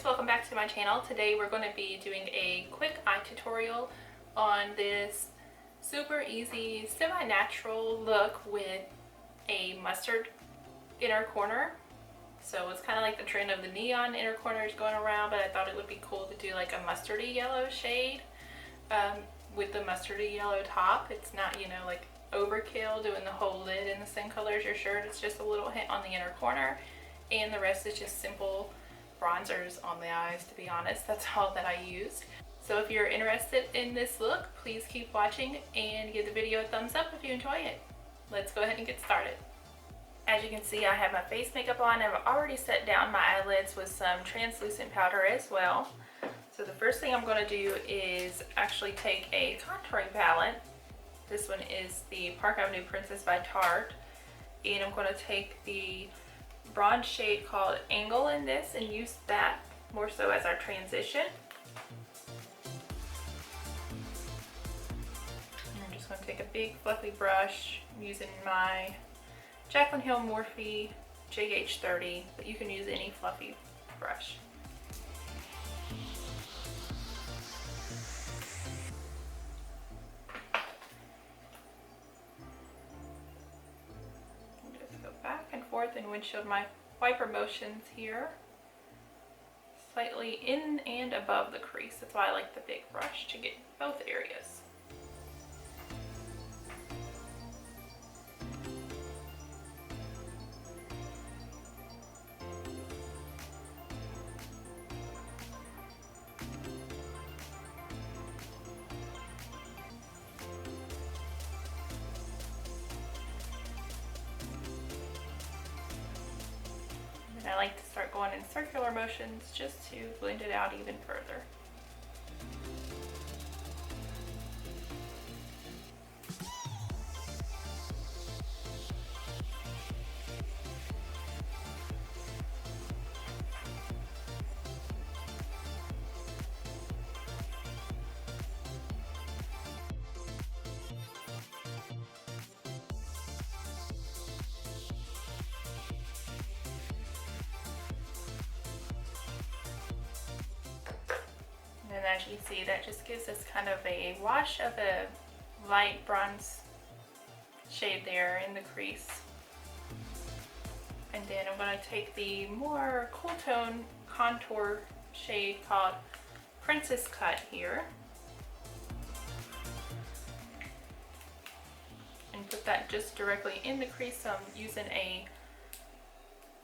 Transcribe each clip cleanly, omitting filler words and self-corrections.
guys, welcome back to my channel. Today we're going to be doing a quick eye tutorial on this super easy semi-natural look with a mustard inner corner. So it's kind of like the trend of the neon inner corners going around, but I thought it would be cool to do like a mustardy yellow shade with the mustardy yellow top. It's not, you know, like overkill doing the whole lid in the same color as your shirt. It's just a little hint on the inner corner, and the rest is just simple bronzers on the eyes. To be honest, that's all that I used. So if you're interested in this look, please keep watching and give the video a thumbs up if you enjoy it. Let's go ahead and get started. As you can see, I have my face makeup on. I've already set down my eyelids with some translucent powder as well. So the first thing I'm going to do is actually take a contouring palette. This one is the Park Avenue Princess by Tarte, and I'm going to take the bronze shade called Angle in this and use that more so as our transition. And I'm just going to take a big fluffy brush using my Jaclyn Hill Morphe JH30, but you can use any fluffy brush. Back and forth in windshield wiper motions here, slightly in and above the crease. That's why I like the big brush, to get both areas. I like to start going in circular motions just to blend it out even further. And as you see, that just gives us kind of a wash of a light bronze shade there in the crease. And then I'm going to take the more cool tone contour shade called Princess Cut here, and put that just directly in the crease. So I'm using a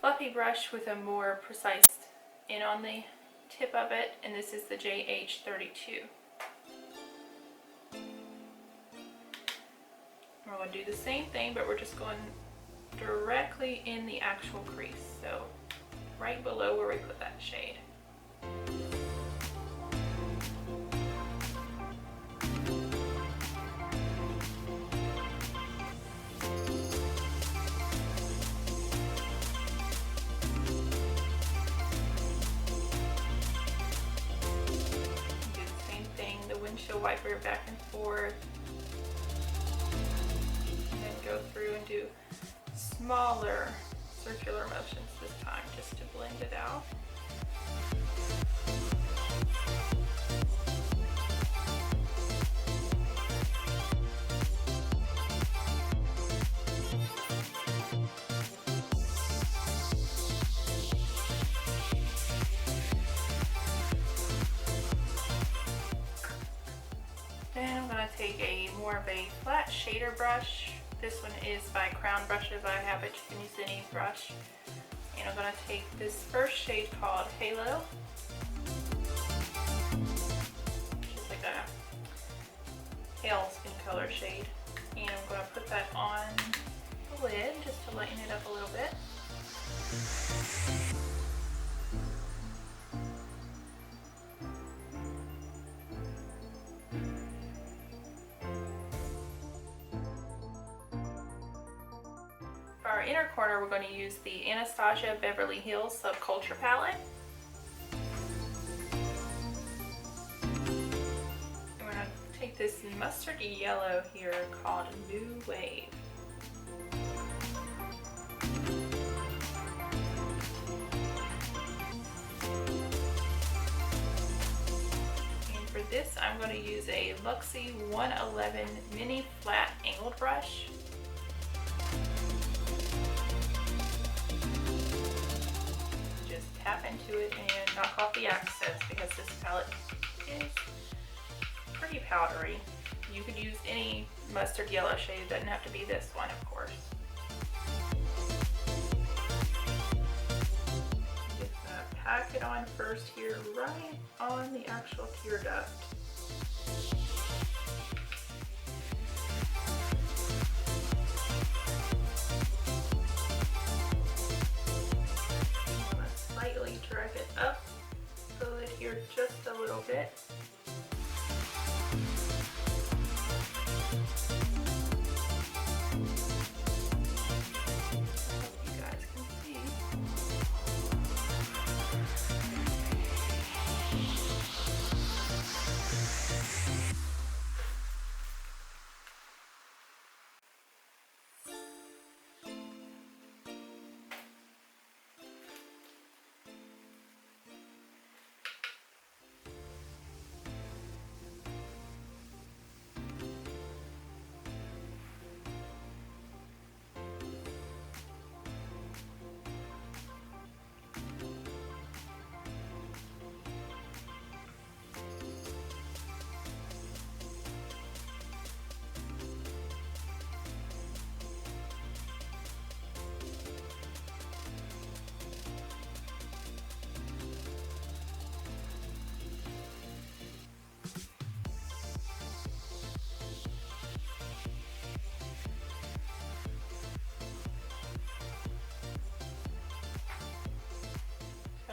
fluffy brush with a more precise in on the tip of it, and this is the JH32. We're going to do the same thing, but we're just going directly in the actual crease, so right below where we put that shade. Windshield wiper back and forth, and then go through and do smaller circular motions this time just to blend it out. Then I'm going to take more of a flat shader brush. This one is by Crown Brushes. I have it, you can use any brush. And I'm going to take this first shade called Halo, which is like a pale skin color shade. And I'm going to put that on the lid just to lighten it up a little bit. For our inner corner, we're going to use the Anastasia Beverly Hills Subculture palette. And we're going to take this mustardy yellow here called New Wave. this, I'm going to use a Luxie 111 mini flat angled brush. Just tap into it and knock off the excess because this palette is pretty powdery. You could use any mustard yellow shade, it doesn't have to be this one, of course. Just gonna pack it on first here, right on the actual tear duct. I'm gonna slightly drag it up so that here just a little bit.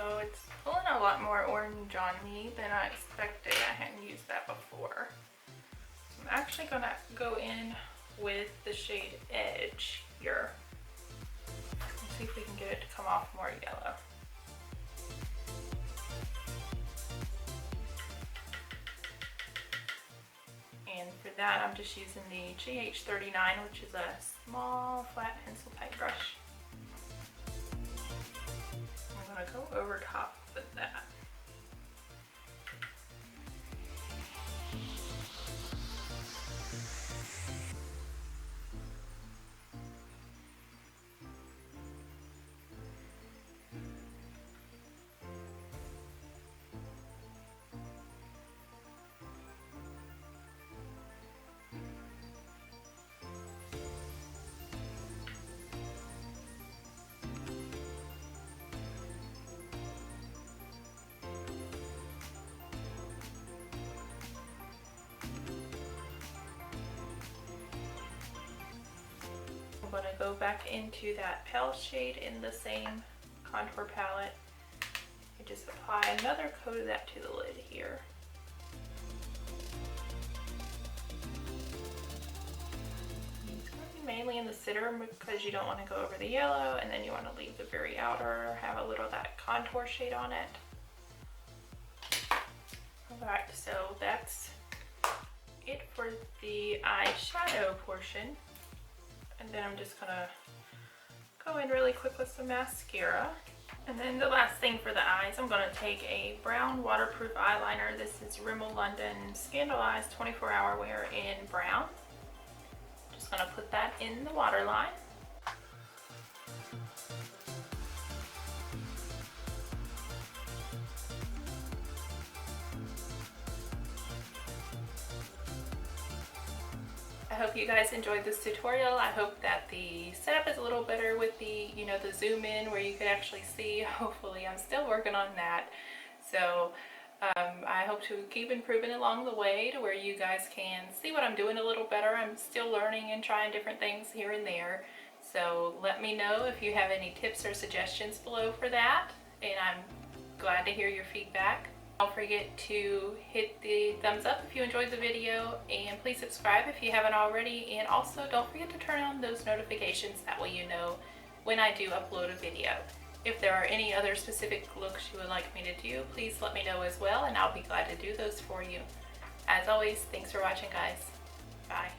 So it's pulling a lot more orange on me than I expected. I hadn't used that before. So I'm actually going to go in with the shade Edge here. Let's see if we can get it to come off more yellow. And for that, I'm just using the GH39, which is a small flat pencil type brush. I'm going to go over top with that. I'm going to go back into that pale shade in the same contour palette and just apply another coat of that to the lid here. It's going to be mainly in the center because you don't want to go over the yellow, and then you want to leave the very outer, have a little of that contour shade on it. Alright, so that's it for the eyeshadow portion. And then I'm just gonna go in really quick with some mascara. And then the last thing for the eyes, I'm gonna take a brown waterproof eyeliner. This is Rimmel London Scandalized 24-Hour Wear in brown. Just gonna put that in the waterline. I hope you guys enjoyed this tutorial. I hope that the setup is a little better with the, the zoom in where you could actually see. Hopefully, I'm still working on that. So I hope to keep improving along the way to where you guys can see what I'm doing a little better. I'm still learning and trying different things here and there. So let me know if you have any tips or suggestions below for that. And I'm glad to hear your feedback. Don't forget to hit the thumbs up if you enjoyed the video, and please subscribe if you haven't already, and also don't forget to turn on those notifications, that way you know when I do upload a video. If there are any other specific looks you would like me to do, please let me know as well, and I'll be glad to do those for you. As always, thanks for watching, guys. Bye.